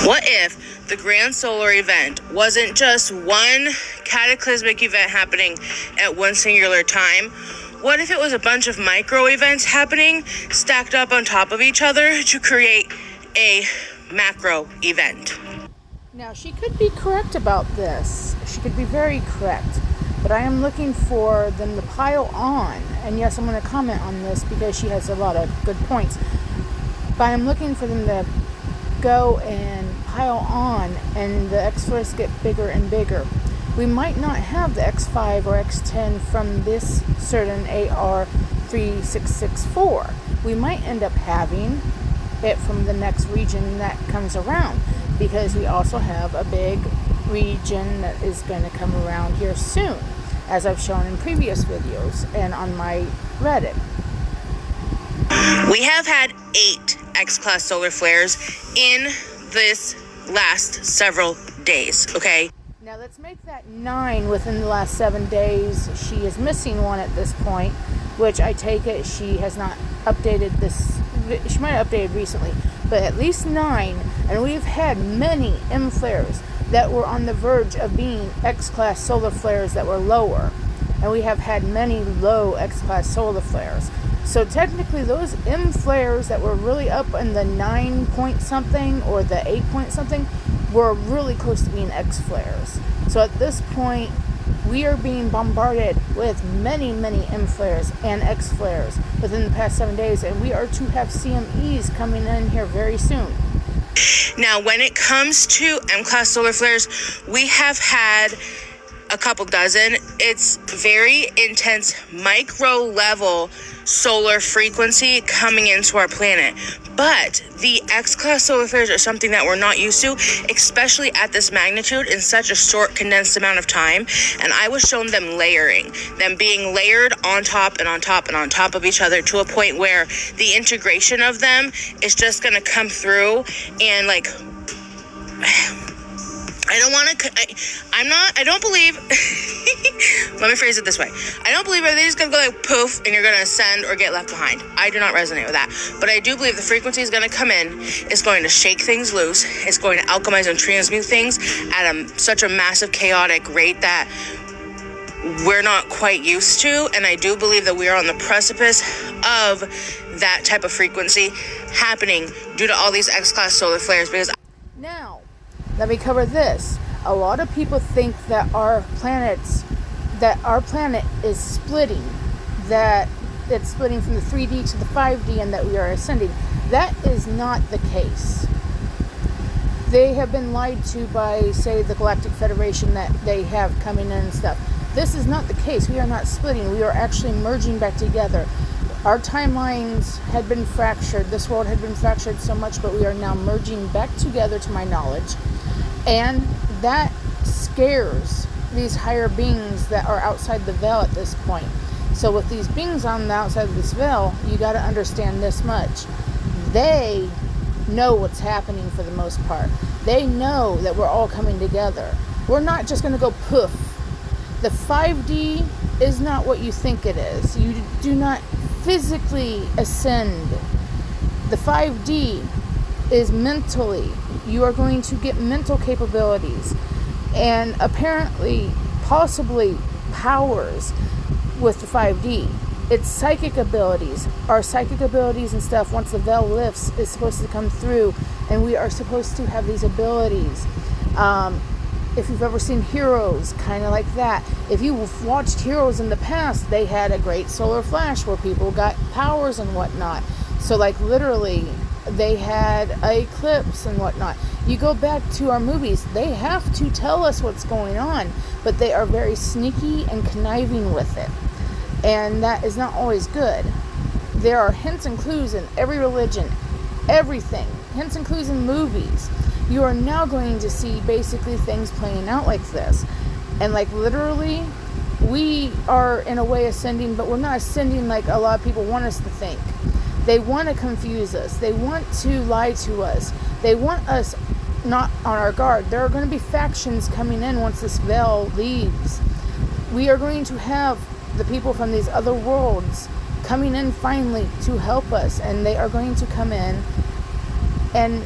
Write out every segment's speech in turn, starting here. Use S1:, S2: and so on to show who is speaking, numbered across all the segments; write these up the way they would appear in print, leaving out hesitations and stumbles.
S1: What if the grand solar event wasn't just one cataclysmic event happening at one singular time? What if it was a bunch of micro events happening stacked up on top of each other to create a macro event?
S2: Now, she could be correct about this. She could be very correct. But I am looking for them to pile on. And yes, I'm going to comment on this because she has a lot of good points. But I'm looking for them to go and pile on, and the X-flares get bigger and bigger. We might not have the X5 or X10 from this certain AR3664. We might end up having it from the next region that comes around, because we also have a big region that is going to come around here soon, as I've shown in previous videos and on my Reddit.
S1: We have had 8 X-class solar flares in this last several days, okay?
S2: Now let's make that 9 within the last 7 days. She is missing one at this point, which I take it she has not updated this. She might have updated recently, but at least 9. And we've had many M flares that were on the verge of being X-class solar flares that were lower. And we have had many low X-class solar flares. So technically those M flares that were really up in the 9 point something or the 8 point something were really close to being X flares. So at this point, we are being bombarded with many, many M flares and X flares within the past 7 days, and we are to have CMEs coming in here very soon.
S1: Now, when it comes to M-class solar flares, we have had a couple dozen. It's very intense micro level solar frequency coming into our planet. But the X-class solar flares are something that we're not used to, especially at this magnitude in such a short, condensed amount of time. And I was shown them layering, them being layered on top and on top and on top of each other to a point where the integration of them is just going to come through and like... I don't believe, let me phrase it this way. I don't believe everything's going to go like poof and you're going to ascend or get left behind. I do not resonate with that. But I do believe the frequency is going to come in, it's going to shake things loose, it's going to alchemize and transmute things at such a massive chaotic rate that we're not quite used to. And I do believe that we are on the precipice of that type of frequency happening due to all these X-class solar flares. Because
S2: now, let me cover this. A lot of people think that our planet is splitting, that it's splitting from the 3D to the 5D and that we are ascending. That is not the case. They have been lied to by, say, the Galactic Federation that they have coming in and stuff. This is not the case. We are not splitting. We are actually merging back together. Our timelines had been fractured. This world had been fractured so much, but we are now merging back together, to my knowledge. And that scares these higher beings that are outside the veil at this point. So with these beings on the outside of this veil, you got to understand this much. They know what's happening for the most part. They know that we're all coming together. We're not just going to go poof. The 5D is not what you think it is. You do not physically ascend. The 5D is mentally. You are going to get mental capabilities and apparently, possibly powers with the 5D. It's psychic abilities. Our psychic abilities and stuff, once the veil lifts, is supposed to come through, and we are supposed to have these abilities. If you've ever seen Heroes, kind of like that. If you've watched Heroes in the past, they had a great solar flash where people got powers and whatnot. So like literally, they had an eclipse and whatnot. You go back to our movies, they have to tell us what's going on, but they are very sneaky and conniving with it. And that is not always good. There are hints and clues in every religion, everything. Hints and clues in movies. You are now going to see basically things playing out like this. And like literally, we are in a way ascending, but we're not ascending like a lot of people want us to think. They want to confuse us. They want to lie to us. They want us not on our guard. There are going to be factions coming in once this veil leaves. We are going to have the people from these other worlds coming in finally to help us, and they are going to come in and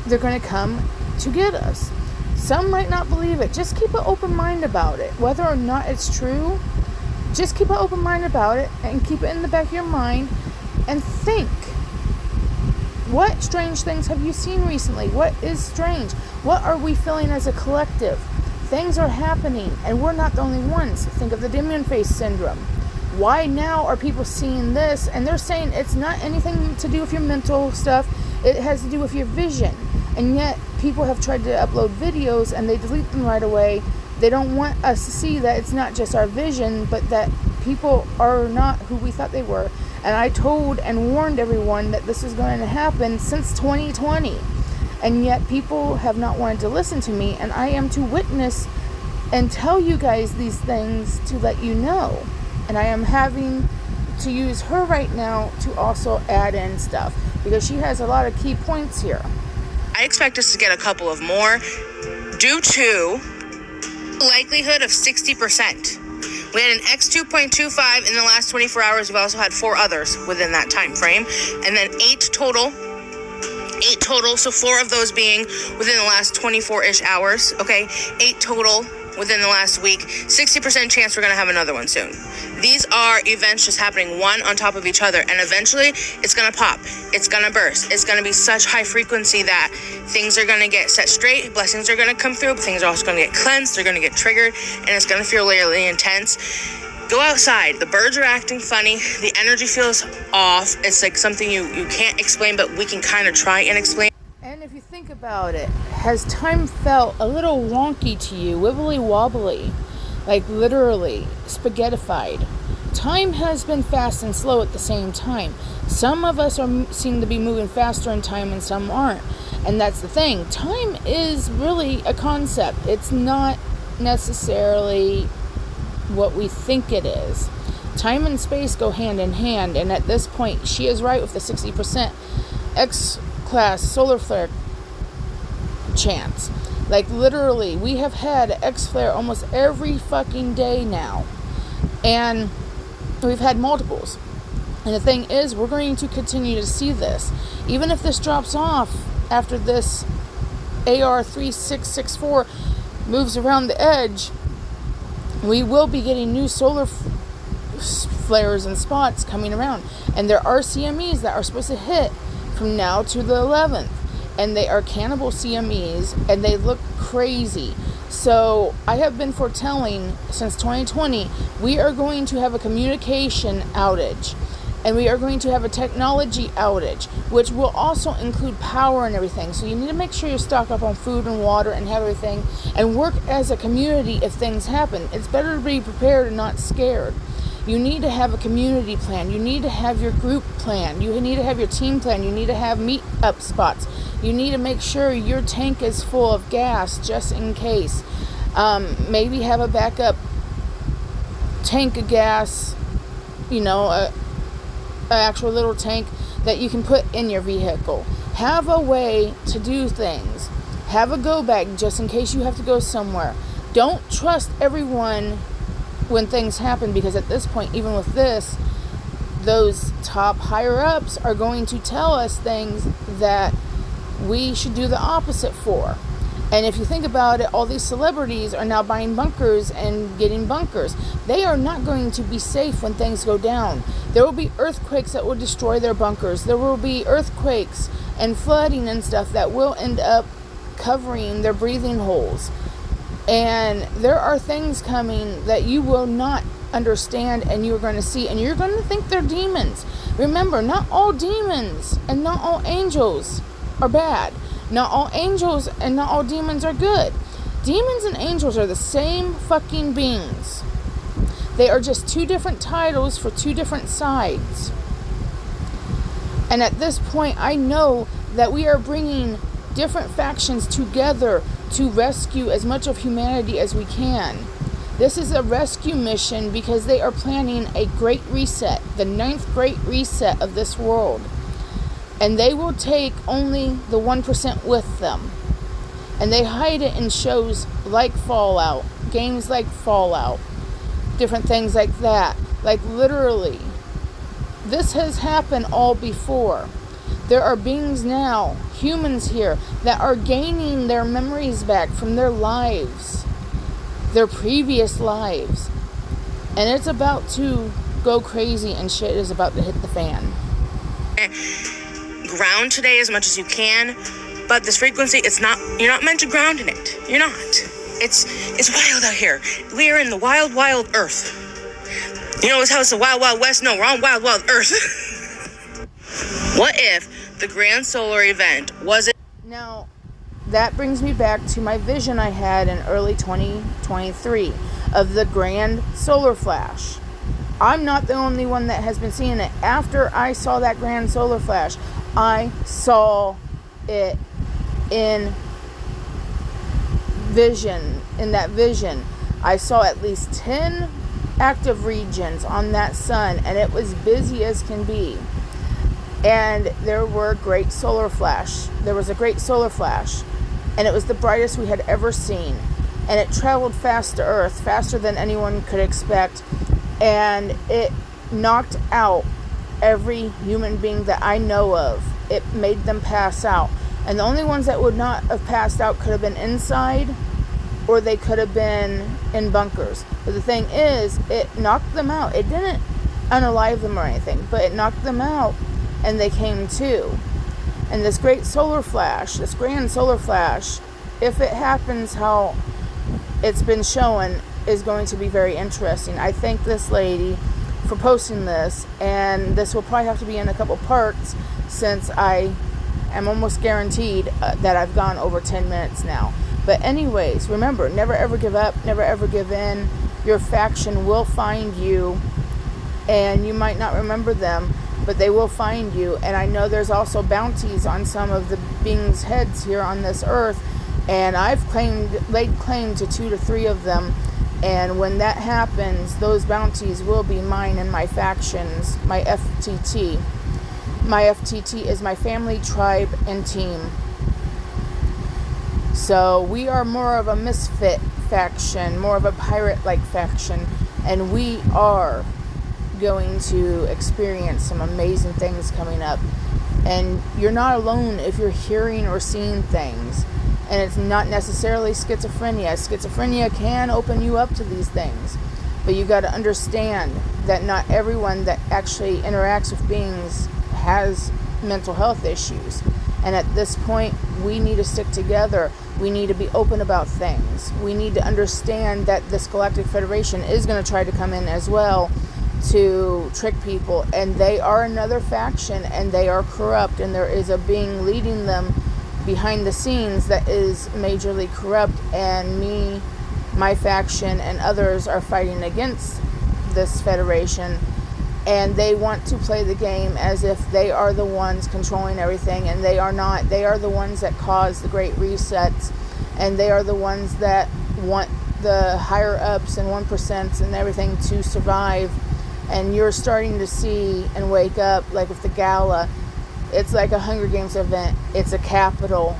S2: they're going to come to get us. Some might not believe it. Just keep an open mind about it. Whether or not it's true, just keep an open mind about it and keep it in the back of your mind and think. What strange things have you seen recently? What is strange? What are we feeling as a collective? Things are happening and we're not the only ones. Think of the Demon Face syndrome. Why now are people seeing this? And they're saying it's not anything to do with your mental stuff. It has to do with your vision. And yet people have tried to upload videos and they delete them right away. They don't want us to see that it's not just our vision, but that people are not who we thought they were. And I told and warned everyone that this is going to happen since 2020. And yet people have not wanted to listen to me. And I am to witness and tell you guys these things to let you know. And I am having to use her right now to also add in stuff, because she has a lot of key points here.
S1: I expect us to get a couple of more due to likelihood of 60%. We had an X2.25 in the last 24 hours. We've also had 4 others within that time frame. And then 8 total. So 4 of those being within the last 24-ish hours. Okay, 8 total within the last week. 60% chance we're going to have another one soon. These are events just happening one on top of each other. And eventually it's going to pop. It's going to burst. It's going to be such high frequency that things are going to get set straight. Blessings are going to come through. But things are also going to get cleansed. They're going to get triggered. And it's going to feel really intense. Go outside. The birds are acting funny. The energy feels off. It's like something you can't explain, but we can kind of try and explain.
S2: And if you think about it, has time felt a little wonky to you, wibbly wobbly, like literally spaghettified? Time has been fast and slow at the same time. Some of us seem to be moving faster in time and some aren't. And that's the thing. Time is really a concept. It's not necessarily what we think it is. Time and space go hand in hand, and at this point she is right with the 60% X-class solar flare chance. Like literally, we have had X-flare almost every fucking day now, and we've had multiples. And the thing is, we're going to continue to see this. Even if this drops off after this AR3664 moves around the edge, we will be getting new solar flares and spots coming around. And there are CMEs that are supposed to hit from now to the 11th. And they are cannibal CMEs, and they look crazy. So I have been foretelling since 2020, we are going to have a communication outage. And we are going to have a technology outage, which will also include power and everything. So you need to make sure you stock up on food and water and have everything, and work as a community if things happen. It's better to be prepared and not scared. You need to have a community plan. You need to have your group plan. You need to have your team plan. You need to have meet-up spots. You need to make sure your tank is full of gas just in case. Maybe have a backup tank of gas, an actual little tank that you can put in your vehicle. Have a way to do things. Have a go bag just in case you have to go somewhere. Don't trust everyone when things happen, because at this point, even with this, those top higher ups are going to tell us things that we should do the opposite for. And if you think about it, all these celebrities are now buying bunkers and getting bunkers. They are not going to be safe when things go down. There will be earthquakes that will destroy their bunkers. There will be earthquakes and flooding and stuff that will end up covering their breathing holes. And there are things coming that you will not understand, and you're going to see, and you're going to think they're demons. Remember, not all demons and not all angels are bad. Not all angels and not all demons are good. Demons and angels are the same fucking beings. They are just two different titles for two different sides. And at this point, I know that we are bringing different factions together to rescue as much of humanity as we can. This is a rescue mission because they are planning a great reset, the 9th great reset of this world. And they will take only the 1% with them. And they hide it in shows like Fallout, games like Fallout, different things like that. Like literally, this has happened all before. There are beings now, humans here, that are gaining their memories back from their lives, their previous lives. And it's about to go crazy, and shit is about to hit the fan.
S1: Ground today as much as you can, but this frequency, you're not meant to ground in it. You're not. It's wild out here. We are in the wild, wild earth. You know how it's the wild, wild west? No, we're on wild, wild earth. What if the grand solar event wasn't...
S2: Now, that brings me back to my vision I had in early 2023 of the grand solar flash. I'm not the only one that has been seeing it. After I saw that grand solar flash, I saw it in that vision. I saw at least 10 active regions on that sun, and it was busy as can be. And there was a great solar flash, and it was the brightest we had ever seen. And it traveled fast to Earth, faster than anyone could expect, and it knocked out every human being that I know of. It made them pass out. And the only ones that would not have passed out could have been inside, or they could have been in bunkers. But the thing is, it knocked them out. It didn't unalive them or anything, but it knocked them out, and they came to. And this grand solar flash, if it happens how it's been shown, is going to be very interesting. I thank this lady for posting this, and this will probably have to be in a couple parts, since I am almost guaranteed that I've gone over 10 minutes now. But anyways, remember, never ever give up, never ever give in. Your faction will find you, and you might not remember them, but they will find you. And I know there's also bounties on some of the beings' heads here on this earth, and I've laid claim to 2 to 3 of them. And when that happens, those bounties will be mine and my factions, my FTT. My FTT is my family, tribe, and team. So we are more of a misfit faction, more of a pirate-like faction, and we are going to experience some amazing things coming up. And you're not alone if you're hearing or seeing things. And it's not necessarily schizophrenia. Schizophrenia can open you up to these things. But you got to understand that not everyone that actually interacts with beings has mental health issues. And at this point, we need to stick together. We need to be open about things. We need to understand that this Galactic Federation is going to try to come in as well to trick people. And they are another faction, and they are corrupt. And there is a being leading them behind the scenes that is majorly corrupt. And me, my faction, and others are fighting against this Federation. And they want to play the game as if they are the ones controlling everything, and they are not. They are the ones that cause the great resets, and they are the ones that want the higher ups and 1% and everything to survive. And you're starting to see and wake up, like with the gala. It's like a Hunger Games event. It's a capital.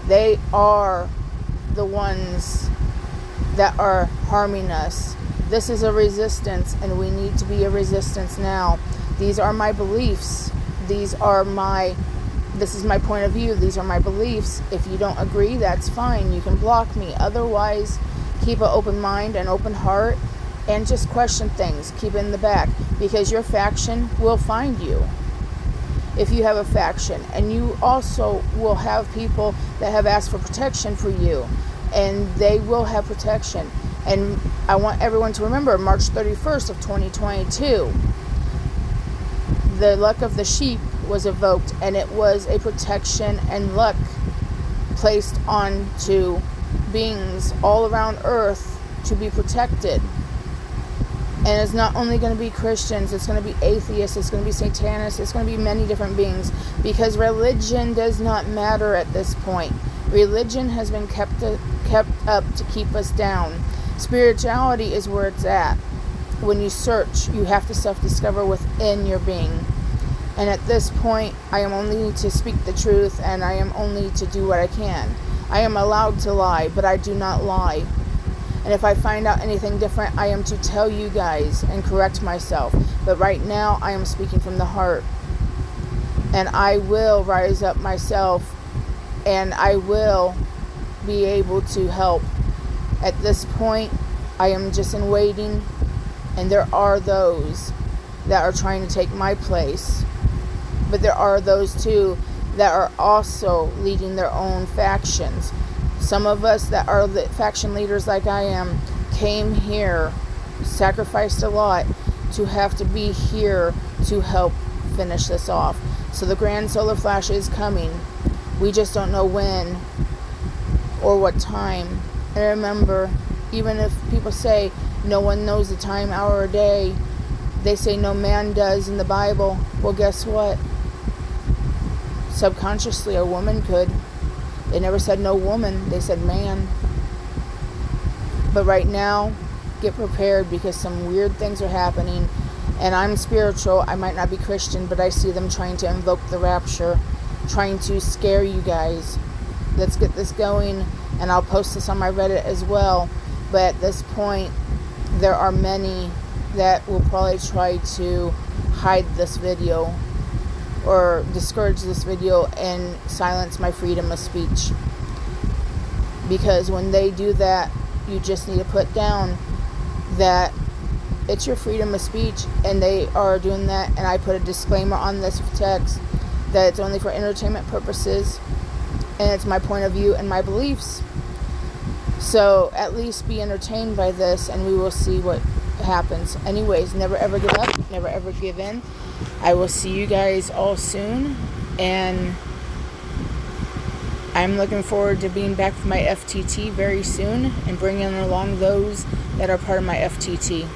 S2: They are the ones that are harming us. This is a resistance, and we need to be a resistance now. These are my beliefs. This is my point of view. These are my beliefs. If you don't agree, that's fine. You can block me. Otherwise, keep an open mind and open heart, and just question things. Keep it in the back, because your faction will find you. If you have a faction, and you also will have people that have asked for protection for you, and they will have protection. And I want everyone to remember March 31st of 2022, the luck of the sheep was evoked, and it was a protection and luck placed onto beings all around Earth to be protected. And it's not only going to be Christians, it's going to be atheists, it's going to be satanists, it's going to be many different beings, because religion does not matter at this point. Religion has been kept up to keep us down. Spirituality is where it's at. When you search, you have to self-discover within your being. And at this point, I am only to speak the truth, and I am only to do what I can. I am allowed to lie, but I do not lie. And if I find out anything different, I am to tell you guys and correct myself. But right now, I am speaking from the heart. And I will rise up myself, and I will be able to help. At this point, I am just in waiting, and there are those that are trying to take my place. But there are those too that are also leading their own factions. Some of us that are the faction leaders like I am came here, sacrificed a lot to have to be here to help finish this off. So the grand solar flash is coming. We just don't know when or what time. And remember, even if people say no one knows the time, hour, or day, they say no man does in the Bible. Well, guess what? Subconsciously, a woman could. They never said no woman. They said man. But right now, get prepared, because some weird things are happening. And I'm spiritual. I might not be Christian, but I see them trying to invoke the rapture, trying to scare you guys. Let's get this going, and I'll post this on my Reddit as well. But at this point, there are many that will probably try to hide this video or discourage this video and silence my freedom of speech. Because when they do that, you just need to put down that it's your freedom of speech, and they are doing that. And I put a disclaimer on this text that it's only for entertainment purposes, and it's my point of view and my beliefs. So at least be entertained by this, and we will see what happens. Anyways, never ever give up, never ever give in. I will see you guys all soon, and I'm looking forward to being back with my FTT very soon and bringing along those that are part of my FTT.